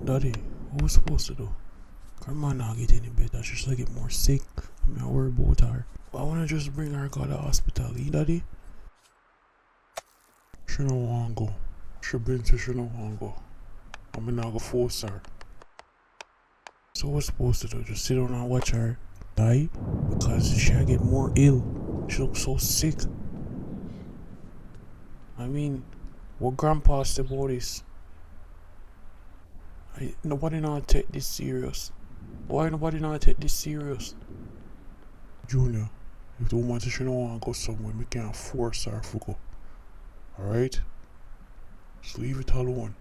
Daddy, what was supposed to do? Her man not get any better. She's gonna get more sick. I'm not worried about her. But I wanna just bring her to the hospital, Daddy? She don't want to go. She been say she don't want to go. I'm not gonna force her. So what's supposed to do? Just sit down and watch her die? Because she'll get more ill. She looks so sick. I mean, what grandpa said about this? Nobody not take this serious. Why nobody not take this serious? Junior, if the woman says she don't want to go somewhere, we can't force her to go. Alright? Just leave it alone.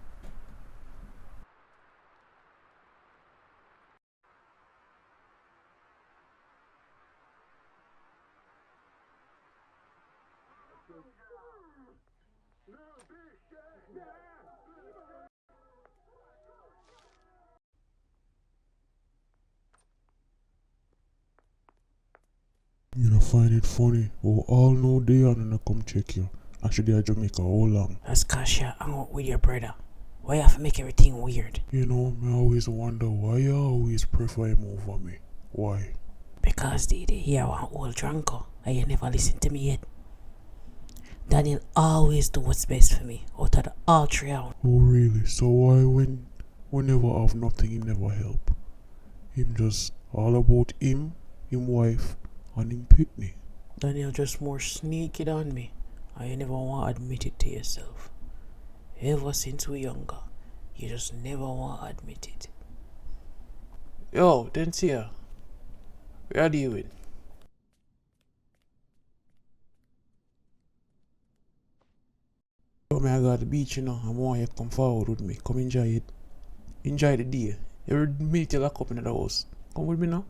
You know, find it funny. Oh, all no day and I come check you. Actually, I Jamaica, how long? That's cause you hang out with your brother. Why you have to make everything weird? You know, I always wonder why you always prefer him over me. Why? Because Didi, you are one old drunker and you never listen to me yet. Daniel always do what's best for me out of all three of them. Oh really? So why whenever I have nothing he never help? Him just all about him wife and him pitney. Daniel just more sneaky than me and you never want to admit it to yourself. Ever since we younger, you just never want to admit it. Yo, Densia. Where are you with? Yo, man, I got the beach, you know. I want you to come forward with me. Come enjoy it. Enjoy the day. Every minute you lock up in the house. Come with me now.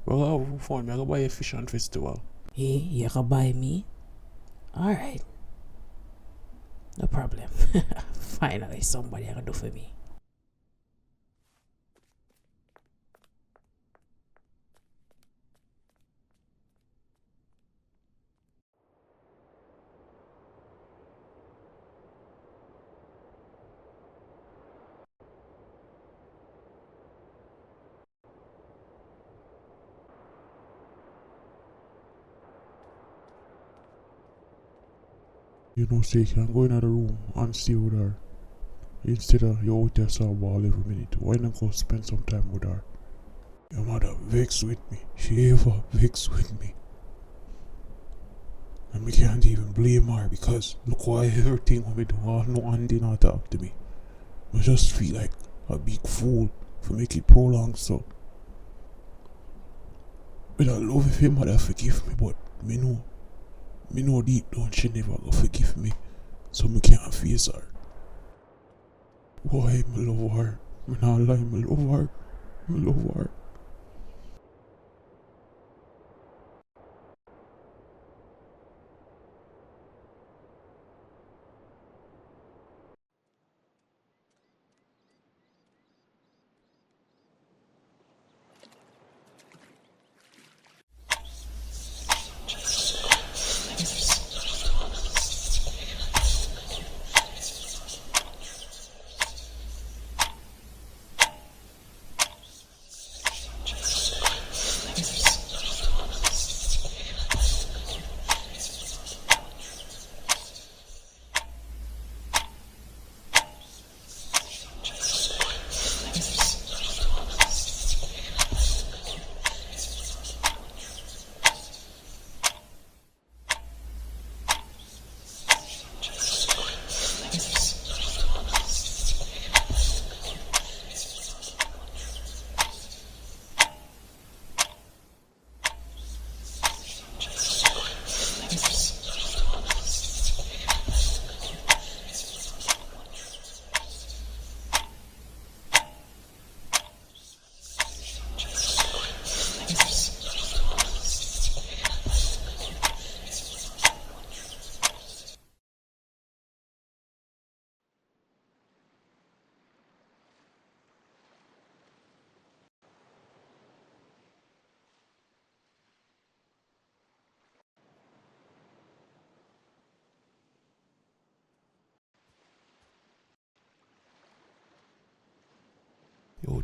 We're going to have fun. I'm going to buy a fish and festival. Hey, you can buy me? Alright. No problem. Finally, somebody can do for me. You know, say you can go in the room and stay with her. Instead of you out there saw ball every minute. Why not go spend some time with her? Your mother vexed with me. She ever vexed with me. And we can't even blame her because look why everything when we do all no one did not talk to me. I just feel like a big fool for make it prolong so. I love if your mother forgive me, but me know deep down she never gonna forgive me. So me can't face her. Why me love her? Me not lie, me love her. Me love her.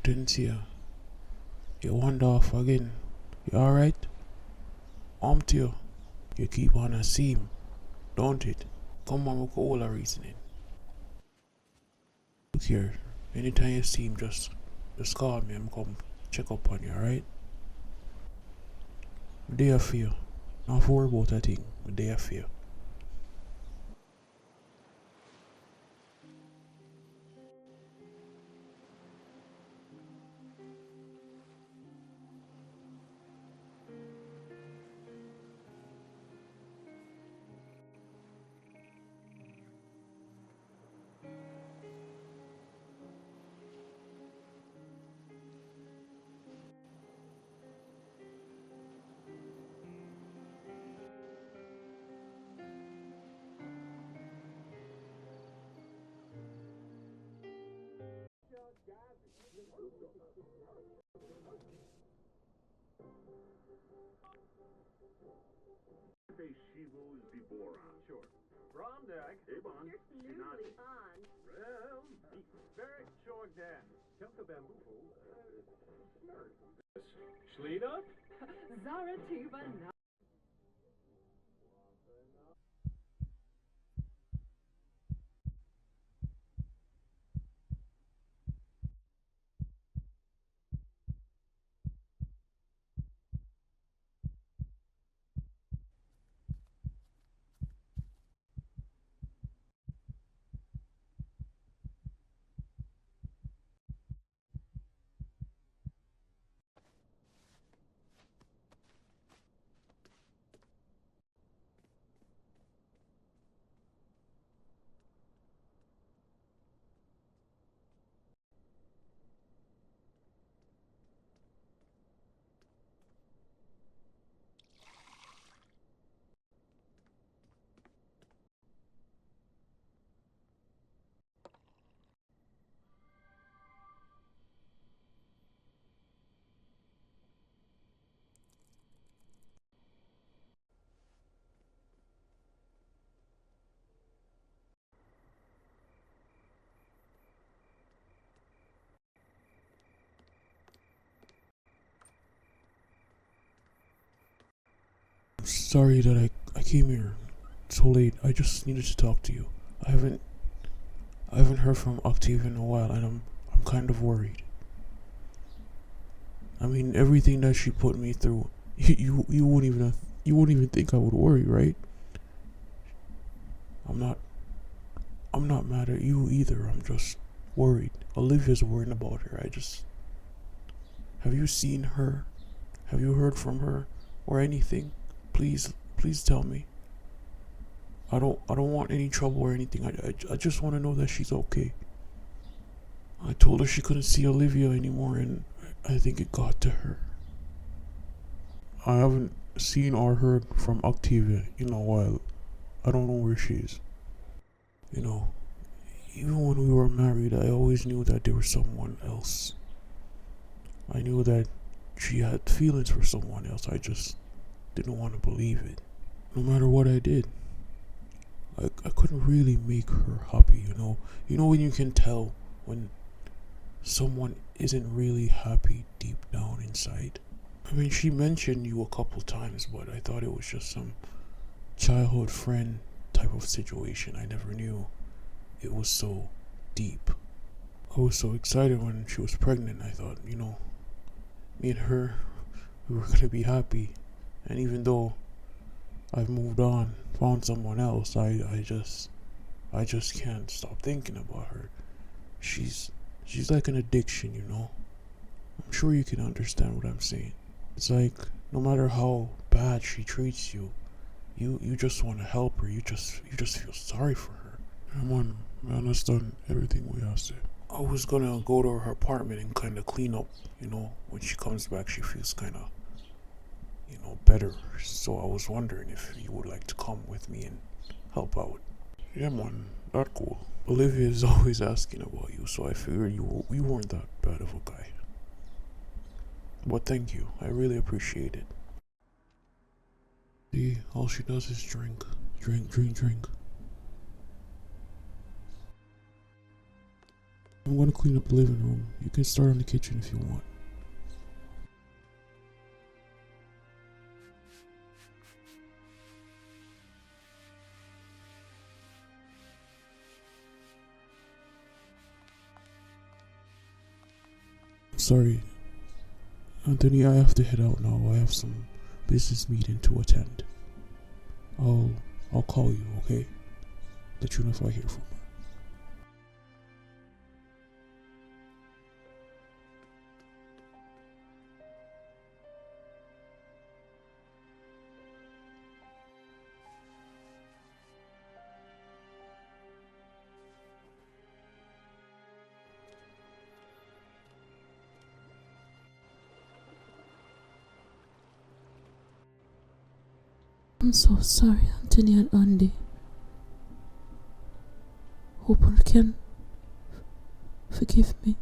Hortensia, you wander off again. You alright? You. You keep on a seam, don't it? Come on, we go all our reasoning. Look here, anytime you see him, just call me and come check up on you, alright? I'm there for you. Not worry about a thing. I'm there for you. Sure. From Dag. Ebon. You're smoothly on. Well, very Jordan. Kelka Bamboofo. Snurd. Schleda? Zara Tuba. Sorry that I came here so late. I just needed to talk to you. I haven't heard from Octavia in a while, and I'm kind of worried. I mean, everything that she put me through, you wouldn't even think I would worry, right? I'm not mad at you either. I'm just worried. Olivia's worrying about her. Have you seen her? Have you heard from her or anything? Please tell me. I don't want any trouble or anything. I just want to know that she's okay. I told her she couldn't see Olivia anymore, and I think it got to her. I haven't seen or heard from Octavia in a while. I don't know where she is. You know, even when we were married, I always knew that there was someone else. I knew that she had feelings for someone else. I just didn't want to believe it. No matter what I did, I couldn't really make her happy, you know. You know when you can tell when someone isn't really happy deep down inside? I mean, she mentioned you a couple times, but I thought it was just some childhood friend type of situation. I never knew it was so deep. I was so excited when she was pregnant. I thought, you know, me and her, we were gonna be happy. And even though I've moved on, found someone else, I just can't stop thinking about her. She's like an addiction, you know. I'm sure you can understand what I'm saying. It's like no matter how bad she treats you, you just want to help her. You just feel sorry for her. I understand everything we have said. I was gonna go to her apartment and kind of clean up. You know, when she comes back, she feels kind of, you know, better. So I was wondering if you would like to come with me and help out. Yeah, man, that cool. Olivia is always asking about you, so I figured you weren't that bad of a guy. But thank you, I really appreciate it. See, all she does is drink, drink, drink, drink. I'm gonna clean up the living room. You can start on the kitchen if you want. Sorry, Anthony, I have to head out now. I have some business meeting to attend. I'll call you, okay? Let you know if I hear from her. I'm so sorry, Anthony and Andy. Hope you can forgive me.